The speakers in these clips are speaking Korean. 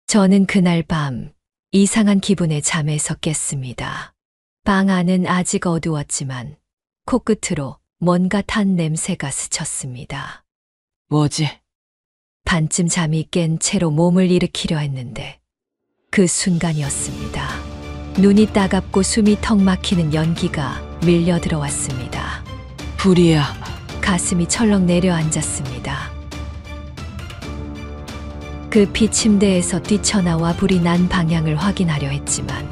저는 그날 밤 이상한 기분에 잠에서 깼습니다. 방 안은 아직 어두웠지만 코끝으로 뭔가 탄 냄새가 스쳤습니다. 뭐지? 반쯤 잠이 깬 채로 몸을 일으키려 했는데 그 순간이었습니다. 눈이 따갑고 숨이 턱 막히는 연기가 밀려 들어왔습니다. 불이야. 가슴이 철렁 내려앉았습니다. 급히 침대에서 뛰쳐나와 불이 난 방향을 확인하려 했지만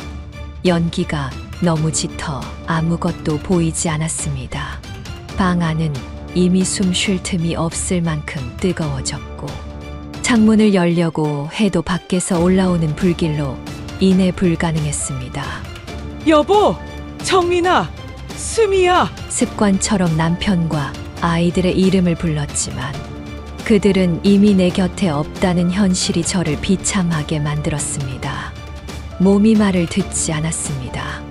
연기가 너무 짙어 아무것도 보이지 않았습니다. 방 안은 이미 숨 쉴 틈이 없을 만큼 뜨거워졌고 창문을 열려고 해도 밖에서 올라오는 불길로 이내 불가능했습니다. 여보! 정민아! 수미야! 습관처럼 남편과 아이들의 이름을 불렀지만 그들은 이미 내 곁에 없다는 현실이 저를 비참하게 만들었습니다. 몸이 말을 듣지 않았습니다.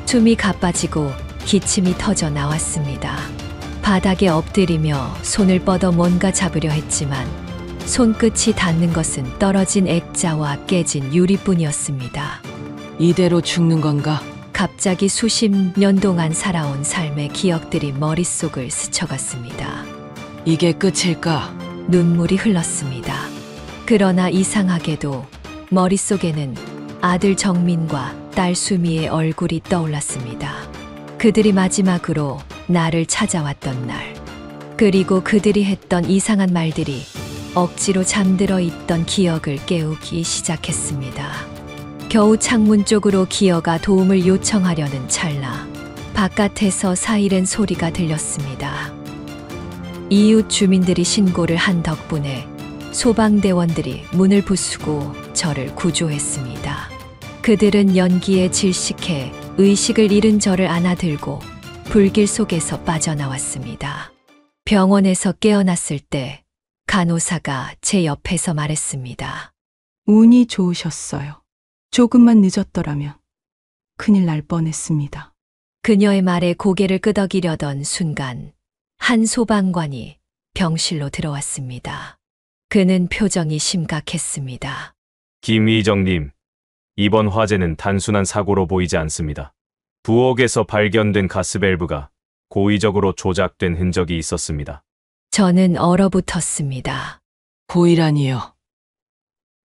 숨이 가빠지고 기침이 터져 나왔습니다. 바닥에 엎드리며 손을 뻗어 뭔가 잡으려 했지만 손끝이 닿는 것은 떨어진 액자와 깨진 유리뿐이었습니다. 이대로 죽는 건가? 갑자기 수십 년 동안 살아온 삶의 기억들이 머릿속을 스쳐갔습니다. 이게 끝일까? 눈물이 흘렀습니다. 그러나 이상하게도 머릿속에는 아들 정민과 딸 수미의 얼굴이 떠올랐습니다. 그들이 마지막으로 나를 찾아왔던 날, 그리고 그들이 했던 이상한 말들이 억지로 잠들어 있던 기억을 깨우기 시작했습니다. 겨우 창문 쪽으로 기어가 도움을 요청하려는 찰나 바깥에서 사이렌 소리가 들렸습니다. 이웃 주민들이 신고를 한 덕분에 소방대원들이 문을 부수고 저를 구조했습니다. 그들은 연기에 질식해 의식을 잃은 저를 안아들고 불길 속에서 빠져나왔습니다. 병원에서 깨어났을 때 간호사가 제 옆에서 말했습니다. 운이 좋으셨어요. 조금만 늦었더라면 큰일 날 뻔했습니다. 그녀의 말에 고개를 끄덕이려던 순간 한 소방관이 병실로 들어왔습니다. 그는 표정이 심각했습니다. 김희정님, 이번 화재는 단순한 사고로 보이지 않습니다. 부엌에서 발견된 가스밸브가 고의적으로 조작된 흔적이 있었습니다. 저는 얼어붙었습니다. 고의라니요.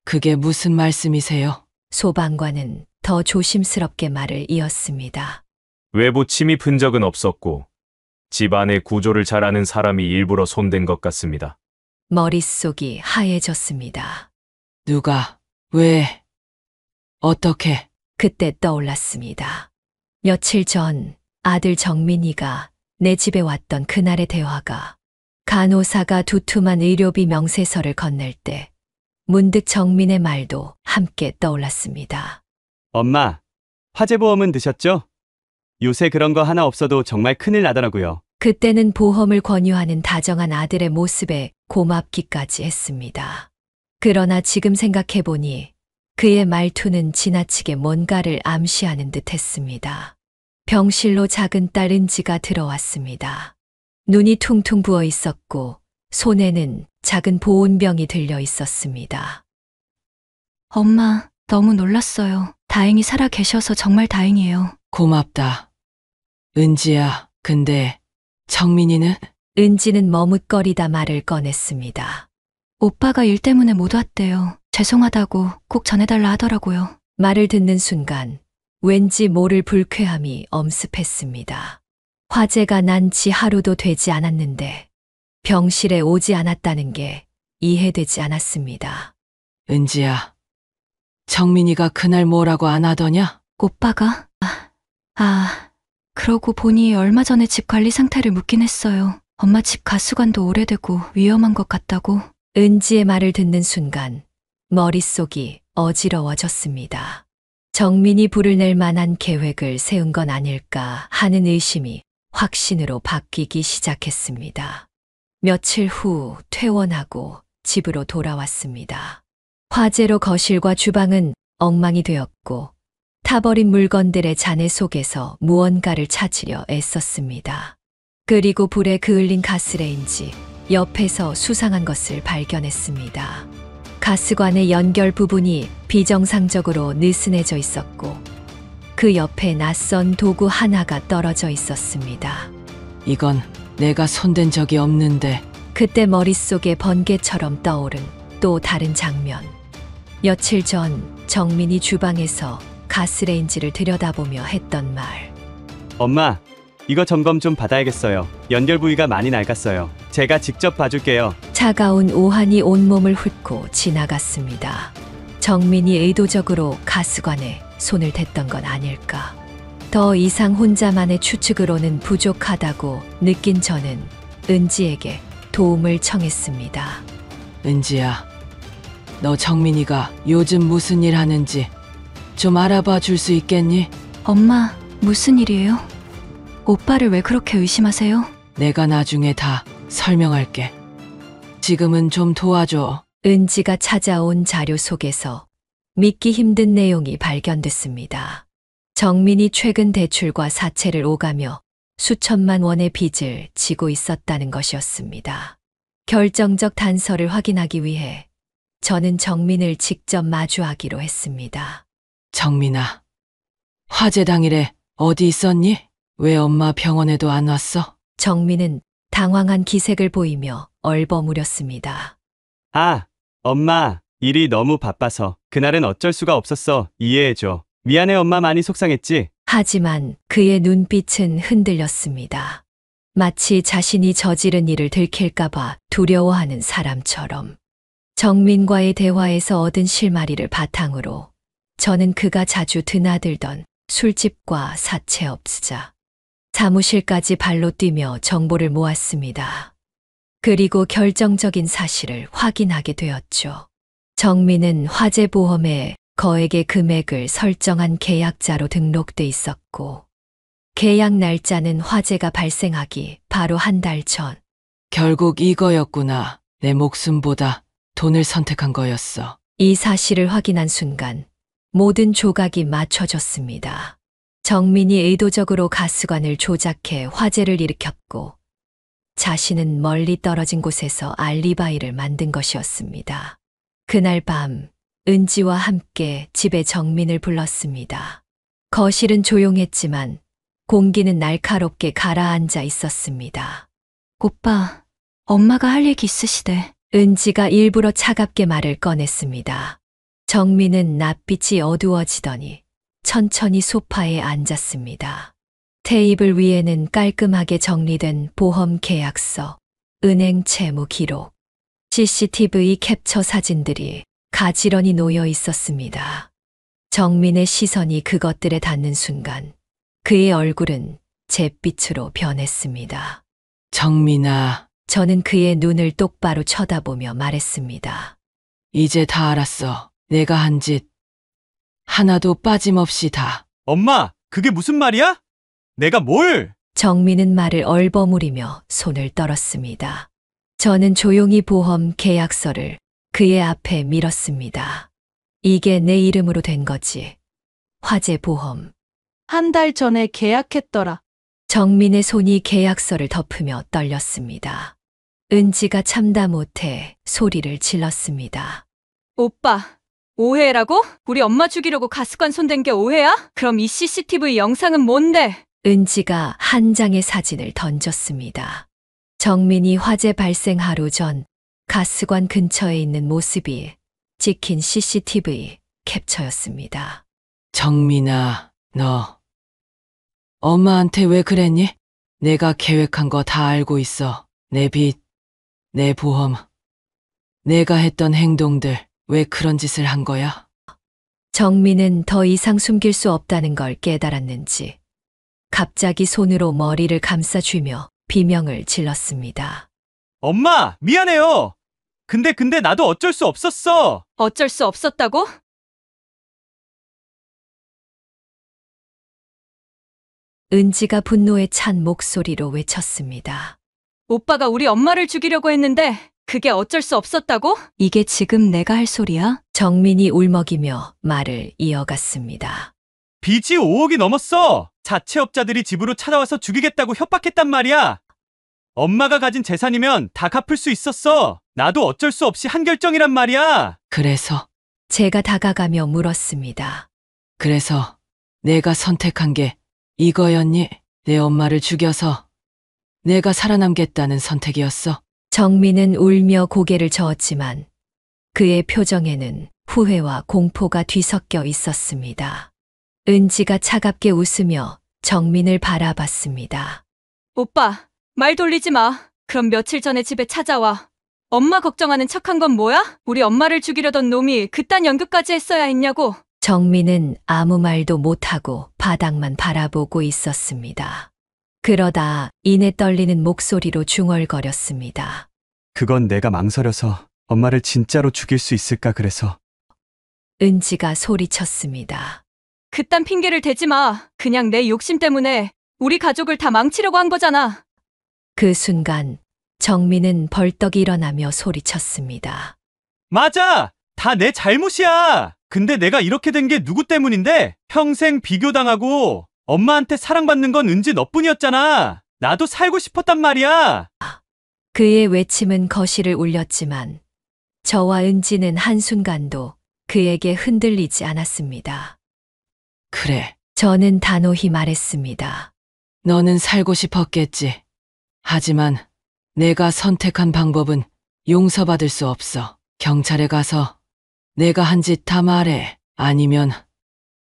그게 무슨 말씀이세요? 소방관은 더 조심스럽게 말을 이었습니다. 외부 침입 흔적은 없었고 집안의 구조를 잘 아는 사람이 일부러 손댄 것 같습니다. 머릿속이 하얘졌습니다. 누가? 왜? 어떻게? 그때 떠올랐습니다. 며칠 전 아들 정민이가 내 집에 왔던 그날의 대화가 간호사가 두툼한 의료비 명세서를 건넬 때 문득 정민의 말도 함께 떠올랐습니다. 엄마, 화재보험은 드셨죠? 요새 그런 거 하나 없어도 정말 큰일 나더라고요. 그때는 보험을 권유하는 다정한 아들의 모습에 고맙기까지 했습니다. 그러나 지금 생각해보니 그의 말투는 지나치게 뭔가를 암시하는 듯 했습니다. 병실로 작은 딸 은지가 들어왔습니다. 눈이 퉁퉁 부어 있었고 손에는 작은 보온병이 들려 있었습니다. 엄마, 너무 놀랐어요. 다행히 살아 계셔서 정말 다행이에요. 고맙다. 은지야, 근데 정민이는? 은지는 머뭇거리다 말을 꺼냈습니다. 오빠가 일 때문에 못 왔대요. 죄송하다고 꼭 전해달라 하더라고요. 말을 듣는 순간 왠지 모를 불쾌함이 엄습했습니다. 화재가 난 지 하루도 되지 않았는데 병실에 오지 않았다는 게 이해되지 않았습니다. 은지야, 정민이가 그날 뭐라고 안 하더냐? 오빠가? 그러고 보니 얼마 전에 집 관리 상태를 묻긴 했어요. 엄마 집 가수관도 오래되고 위험한 것 같다고. 은지의 말을 듣는 순간 머릿속이 어지러워졌습니다. 정민이 불을 낼 만한 계획을 세운 건 아닐까 하는 의심이 확신으로 바뀌기 시작했습니다. 며칠 후 퇴원하고 집으로 돌아왔습니다. 화재로 거실과 주방은 엉망이 되었고 타버린 물건들의 잔해 속에서 무언가를 찾으려 애썼습니다. 그리고 불에 그을린 가스레인지 옆에서 수상한 것을 발견했습니다. 가스관의 연결 부분이 비정상적으로 느슨해져 있었고 그 옆에 낯선 도구 하나가 떨어져 있었습니다. 이건 내가 손댄 적이 없는데. 그때 머릿속에 번개처럼 떠오른 또 다른 장면. 며칠 전 정민이 주방에서 가스레인지를 들여다보며 했던 말. 엄마, 이거 점검 좀 받아야겠어요. 연결 부위가 많이 낡았어요. 제가 직접 봐줄게요. 차가운 오한이 온몸을 훑고 지나갔습니다. 정민이 의도적으로 가스관에 손을 댔던 건 아닐까. 더 이상 혼자만의 추측으로는 부족하다고 느낀 저는 은지에게 도움을 청했습니다. 은지야, 너 정민이가 요즘 무슨 일 하는지 좀 알아봐 줄 수 있겠니? 엄마, 무슨 일이에요? 오빠를 왜 그렇게 의심하세요? 내가 나중에 다 설명할게. 지금은 좀 도와줘. 은지가 찾아온 자료 속에서 믿기 힘든 내용이 발견됐습니다. 정민이 최근 대출과 사채를 오가며 수천만 원의 빚을 지고 있었다는 것이었습니다. 결정적 단서를 확인하기 위해 저는 정민을 직접 마주하기로 했습니다. 정민아, 화재 당일에 어디 있었니? 왜 엄마 병원에도 안 왔어? 정민은 당황한 기색을 보이며 얼버무렸습니다. 아, 엄마, 일이 너무 바빠서 그날은 어쩔 수가 없었어. 이해해줘. 미안해, 엄마. 많이 속상했지? 하지만 그의 눈빛은 흔들렸습니다. 마치 자신이 저지른 일을 들킬까봐 두려워하는 사람처럼. 정민과의 대화에서 얻은 실마리를 바탕으로 저는 그가 자주 드나들던 술집과 사채업자, 사무실까지 발로 뛰며 정보를 모았습니다. 그리고 결정적인 사실을 확인하게 되었죠. 정민은 화재보험에 거액의 금액을 설정한 계약자로 등록돼 있었고 계약 날짜는 화재가 발생하기 바로 한 달 전. 결국 이거였구나. 내 목숨보다 돈을 선택한 거였어. 이 사실을 확인한 순간 모든 조각이 맞춰졌습니다. 정민이 의도적으로 가스관을 조작해 화재를 일으켰고 자신은 멀리 떨어진 곳에서 알리바이를 만든 것이었습니다. 그날 밤 은지와 함께 집에 정민을 불렀습니다. 거실은 조용했지만 공기는 날카롭게 가라앉아 있었습니다. 오빠, 엄마가 할 얘기 있으시대. 은지가 일부러 차갑게 말을 꺼냈습니다. 정민은 낯빛이 어두워지더니 천천히 소파에 앉았습니다. 테이블 위에는 깔끔하게 정리된 보험 계약서, 은행 채무 기록, CCTV 캡처 사진들이 가지런히 놓여 있었습니다. 정민의 시선이 그것들에 닿는 순간 그의 얼굴은 잿빛으로 변했습니다. 정민아, 저는 그의 눈을 똑바로 쳐다보며 말했습니다. 이제 다 알았어. 내가 한 짓 하나도 빠짐없이 다. 엄마, 그게 무슨 말이야? 내가 뭘? 정민은 말을 얼버무리며 손을 떨었습니다. 저는 조용히 보험 계약서를 그의 앞에 밀었습니다. 이게 내 이름으로 된 거지. 화재 보험. 한 달 전에 계약했더라. 정민의 손이 계약서를 덮으며 떨렸습니다. 은지가 참다 못해 소리를 질렀습니다. 오빠, 오해라고? 우리 엄마 죽이려고 가스관 손댄 게 오해야? 그럼 이 CCTV 영상은 뭔데? 은지가 한 장의 사진을 던졌습니다. 정민이 화재 발생 하루 전 가스관 근처에 있는 모습이 찍힌 CCTV 캡처였습니다. 정민아, 너 엄마한테 왜 그랬니? 내가 계획한 거 다 알고 있어. 내 빚, 내 보험, 내가 했던 행동들, 왜 그런 짓을 한 거야? 정민은 더 이상 숨길 수 없다는 걸 깨달았는지 갑자기 손으로 머리를 감싸쥐며 비명을 질렀습니다. 엄마, 미안해요. 근데 나도 어쩔 수 없었어. 어쩔 수 없었다고? 은지가 분노에 찬 목소리로 외쳤습니다. 오빠가 우리 엄마를 죽이려고 했는데 그게 어쩔 수 없었다고? 이게 지금 내가 할 소리야? 정민이 울먹이며 말을 이어갔습니다. 빚이 5억이 넘었어. 자체업자들이 집으로 찾아와서 죽이겠다고 협박했단 말이야. 엄마가 가진 재산이면 다 갚을 수 있었어. 나도 어쩔 수 없이 한 결정이란 말이야. 그래서, 제가 다가가며 물었습니다. 그래서 내가 선택한 게 이거였니? 내 엄마를 죽여서 내가 살아남겠다는 선택이었어. 정민은 울며 고개를 저었지만 그의 표정에는 후회와 공포가 뒤섞여 있었습니다. 은지가 차갑게 웃으며 정민을 바라봤습니다. 오빠, 말 돌리지 마. 그럼 며칠 전에 집에 찾아와. 엄마 걱정하는 척한 건 뭐야? 우리 엄마를 죽이려던 놈이 그딴 연극까지 했어야 했냐고. 정민은 아무 말도 못하고 바닥만 바라보고 있었습니다. 그러다 이내 떨리는 목소리로 중얼거렸습니다. 그건 내가 망설여서 엄마를 진짜로 죽일 수 있을까 그래서. 은지가 소리쳤습니다. 그딴 핑계를 대지 마. 그냥 내 욕심 때문에 우리 가족을 다 망치려고 한 거잖아. 그 순간 정민은 벌떡 일어나며 소리쳤습니다. 맞아! 다 내 잘못이야! 근데 내가 이렇게 된 게 누구 때문인데? 평생 비교당하고 엄마한테 사랑받는 건 은지 너뿐이었잖아. 나도 살고 싶었단 말이야. 그의 외침은 거실을 울렸지만 저와 은지는 한순간도 그에게 흔들리지 않았습니다. 그래, 저는 단호히 말했습니다. 너는 살고 싶었겠지. 하지만 내가 선택한 방법은 용서받을 수 없어. 경찰에 가서 내가 한 짓 다 말해. 아니면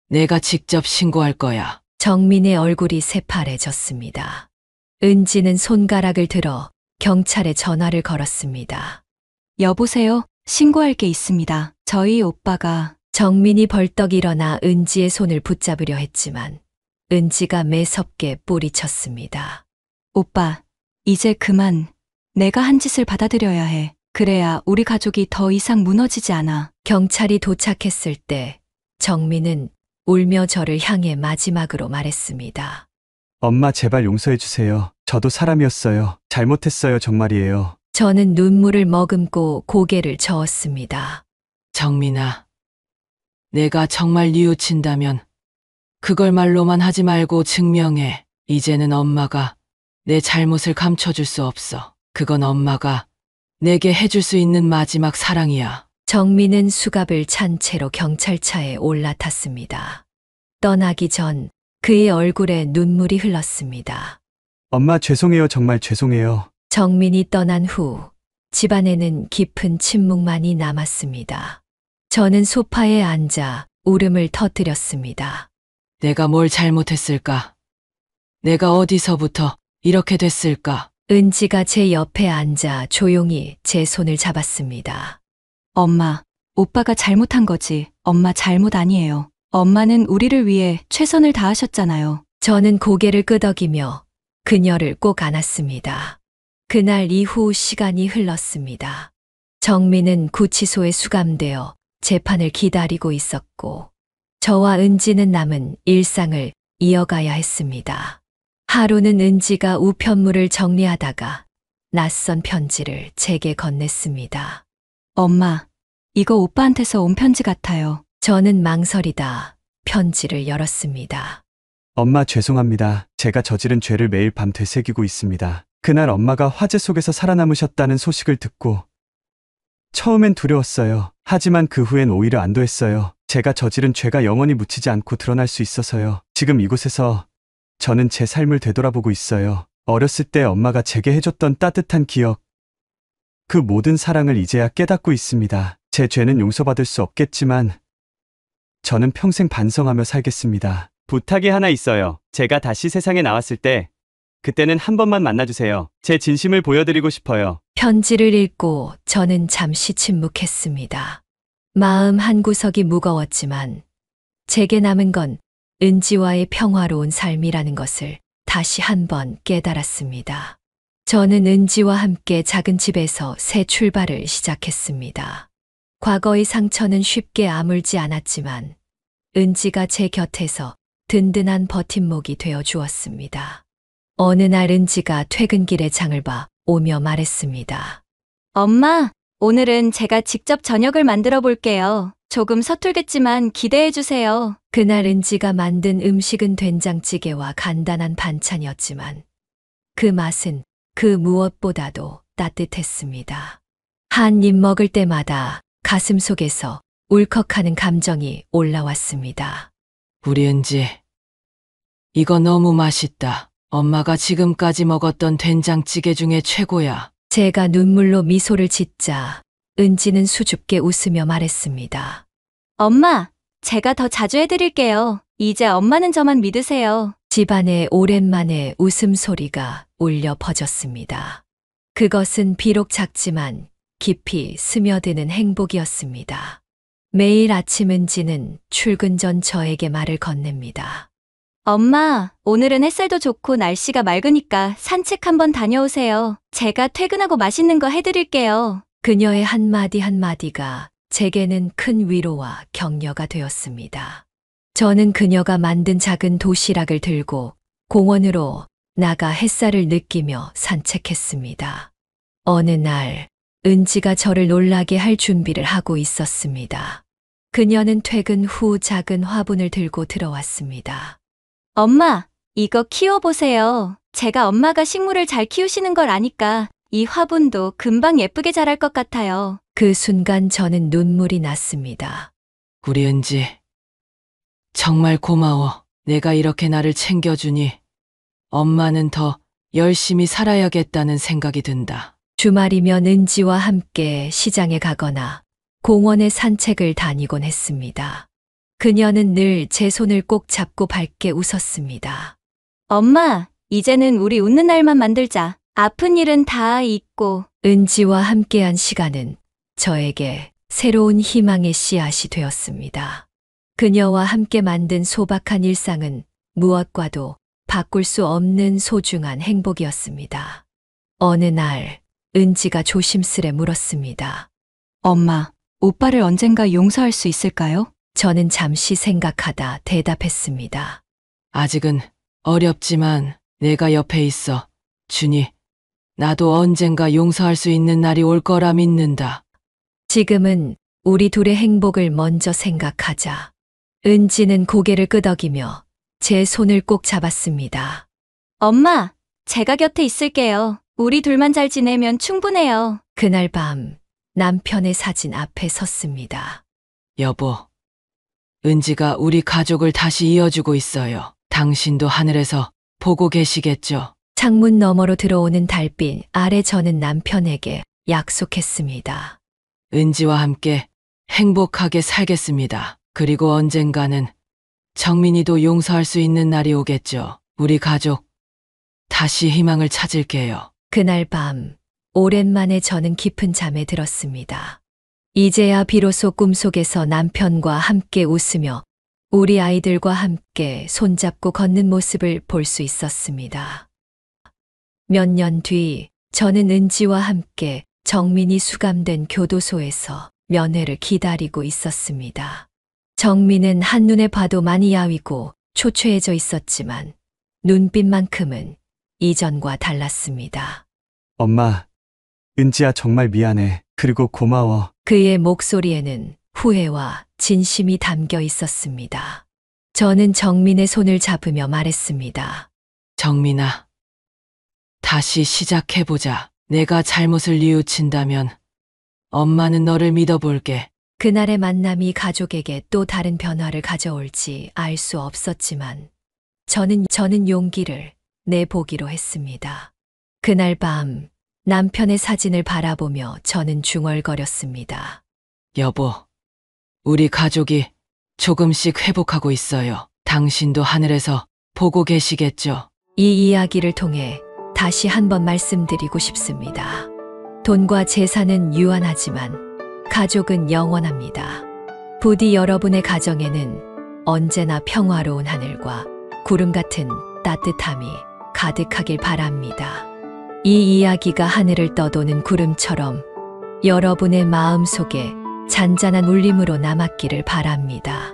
내가 직접 신고할 거야. 정민의 얼굴이 새파래졌습니다. 은지는 손가락을 들어 경찰에 전화를 걸었습니다. 여보세요? 신고할 게 있습니다. 저희 오빠가. 정민이 벌떡 일어나 은지의 손을 붙잡으려 했지만 은지가 매섭게 뿌리쳤습니다. 오빠, 이제 그만. 내가 한 짓을 받아들여야 해. 그래야 우리 가족이 더 이상 무너지지 않아. 경찰이 도착했을 때 정민은 울며 저를 향해 마지막으로 말했습니다. 엄마 제발 용서해 주세요. 저도 사람이었어요. 잘못했어요. 정말이에요. 저는 눈물을 머금고 고개를 저었습니다. 정민아, 내가 정말 뉘우친다면 그걸 말로만 하지 말고 증명해. 이제는 엄마가 내 잘못을 감춰줄 수 없어. 그건 엄마가 내게 해줄 수 있는 마지막 사랑이야. 정민은 수갑을 찬 채로 경찰차에 올라탔습니다. 떠나기 전 그의 얼굴에 눈물이 흘렀습니다. 엄마 죄송해요. 정말 죄송해요. 정민이 떠난 후 집안에는 깊은 침묵만이 남았습니다. 저는 소파에 앉아 울음을 터뜨렸습니다. 내가 뭘 잘못했을까? 내가 어디서부터 이렇게 됐을까? 은지가 제 옆에 앉아 조용히 제 손을 잡았습니다. 엄마, 오빠가 잘못한 거지. 엄마 잘못 아니에요. 엄마는 우리를 위해 최선을 다하셨잖아요. 저는 고개를 끄덕이며 그녀를 꼭 안았습니다. 그날 이후 시간이 흘렀습니다. 정민은 구치소에 수감되어 재판을 기다리고 있었고 저와 은지는 남은 일상을 이어가야 했습니다. 하루는 은지가 우편물을 정리하다가 낯선 편지를 제게 건넸습니다. 엄마, 이거 오빠한테서 온 편지 같아요. 저는 망설이다 편지를 열었습니다. 엄마 죄송합니다. 제가 저지른 죄를 매일 밤 되새기고 있습니다. 그날 엄마가 화재 속에서 살아남으셨다는 소식을 듣고 처음엔 두려웠어요. 하지만 그 후엔 오히려 안도했어요. 제가 저지른 죄가 영원히 묻히지 않고 드러날 수 있어서요. 지금 이곳에서 저는 제 삶을 되돌아보고 있어요. 어렸을 때 엄마가 제게 해줬던 따뜻한 기억, 그 모든 사랑을 이제야 깨닫고 있습니다. 제 죄는 용서받을 수 없겠지만 저는 평생 반성하며 살겠습니다. 부탁이 하나 있어요. 제가 다시 세상에 나왔을 때 그때는 한 번만 만나주세요. 제 진심을 보여드리고 싶어요. 편지를 읽고 저는 잠시 침묵했습니다. 마음 한구석이 무거웠지만 제게 남은 건 은지와의 평화로운 삶이라는 것을 다시 한번 깨달았습니다. 저는 은지와 함께 작은 집에서 새 출발을 시작했습니다. 과거의 상처는 쉽게 아물지 않았지만 은지가 제 곁에서 든든한 버팀목이 되어 주었습니다. 어느 날 은지가 퇴근길에 장을 봐 오며 말했습니다. 엄마, 오늘은 제가 직접 저녁을 만들어 볼게요. 조금 서툴겠지만 기대해 주세요. 그날 은지가 만든 음식은 된장찌개와 간단한 반찬이었지만 그 맛은 그 무엇보다도 따뜻했습니다. 한 입 먹을 때마다 가슴 속에서 울컥하는 감정이 올라왔습니다. 우리 은지, 이거 너무 맛있다. 엄마가 지금까지 먹었던 된장찌개 중에 최고야. 제가 눈물로 미소를 짓자 은지는 수줍게 웃으며 말했습니다. 엄마, 제가 더 자주 해드릴게요. 이제 엄마는 저만 믿으세요. 집안에 오랜만에 웃음소리가 울려 퍼졌습니다. 그것은 비록 작지만 깊이 스며드는 행복이었습니다. 매일 아침 은지는 출근 전 저에게 말을 건넵니다. 엄마, 오늘은 햇살도 좋고 날씨가 맑으니까 산책 한번 다녀오세요. 제가 퇴근하고 맛있는 거 해드릴게요. 그녀의 한마디 한마디가 제게는 큰 위로와 격려가 되었습니다. 저는 그녀가 만든 작은 도시락을 들고 공원으로 나가 햇살을 느끼며 산책했습니다. 어느 날 은지가 저를 놀라게 할 준비를 하고 있었습니다. 그녀는 퇴근 후 작은 화분을 들고 들어왔습니다. 엄마, 이거 키워보세요. 제가 엄마가 식물을 잘 키우시는 걸 아니까 이 화분도 금방 예쁘게 자랄 것 같아요. 그 순간 저는 눈물이 났습니다. 우리 은지, 정말 고마워. 내가 이렇게 나를 챙겨주니 엄마는 더 열심히 살아야겠다는 생각이 든다. 주말이면 은지와 함께 시장에 가거나 공원에 산책을 다니곤 했습니다. 그녀는 늘 제 손을 꼭 잡고 밝게 웃었습니다. 엄마, 이제는 우리 웃는 날만 만들자. 아픈 일은 다 잊고. 은지와 함께한 시간은 저에게 새로운 희망의 씨앗이 되었습니다. 그녀와 함께 만든 소박한 일상은 무엇과도 바꿀 수 없는 소중한 행복이었습니다. 어느 날 은지가 조심스레 물었습니다. 엄마, 오빠를 언젠가 용서할 수 있을까요? 저는 잠시 생각하다 대답했습니다. 아직은 어렵지만 내가 옆에 있어. 준이, 나도 언젠가 용서할 수 있는 날이 올 거라 믿는다. 지금은 우리 둘의 행복을 먼저 생각하자. 은지는 고개를 끄덕이며 제 손을 꼭 잡았습니다. 엄마, 제가 곁에 있을게요. 우리 둘만 잘 지내면 충분해요. 그날 밤 남편의 사진 앞에 섰습니다. 여보, 은지가 우리 가족을 다시 이어주고 있어요. 당신도 하늘에서 보고 계시겠죠? 창문 너머로 들어오는 달빛 아래 저는 남편에게 약속했습니다. 은지와 함께 행복하게 살겠습니다. 그리고 언젠가는 정민이도 용서할 수 있는 날이 오겠죠. 우리 가족 다시 희망을 찾을게요. 그날 밤 오랜만에 저는 깊은 잠에 들었습니다. 이제야 비로소 꿈속에서 남편과 함께 웃으며 우리 아이들과 함께 손잡고 걷는 모습을 볼 수 있었습니다. 몇 년 뒤 저는 은지와 함께 정민이 수감된 교도소에서 면회를 기다리고 있었습니다. 정민은 한눈에 봐도 많이 야위고 초췌해져 있었지만 눈빛만큼은 이전과 달랐습니다. 엄마, 은지야 정말 미안해. 그리고 고마워. 그의 목소리에는 후회와 진심이 담겨 있었습니다. 저는 정민의 손을 잡으며 말했습니다. 정민아, 다시 시작해보자. 내가 잘못을 뉘우친다면 엄마는 너를 믿어볼게. 그날의 만남이 가족에게 또 다른 변화를 가져올지 알 수 없었지만 저는 용기를 내보기로 했습니다. 그날 밤 남편의 사진을 바라보며 저는 중얼거렸습니다. 여보, 우리 가족이 조금씩 회복하고 있어요. 당신도 하늘에서 보고 계시겠죠? 이 이야기를 통해 다시 한번 말씀드리고 싶습니다. 돈과 재산은 유한하지만 가족은 영원합니다. 부디 여러분의 가정에는 언제나 평화로운 하늘과 구름 같은 따뜻함이 가득하길 바랍니다. 이 이야기가 하늘을 떠도는 구름처럼 여러분의 마음 속에 잔잔한 울림으로 남았기를 바랍니다.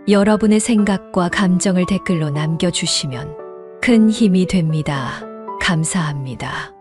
여러분의 생각과 감정을 댓글로 남겨주시면 큰 힘이 됩니다. 감사합니다.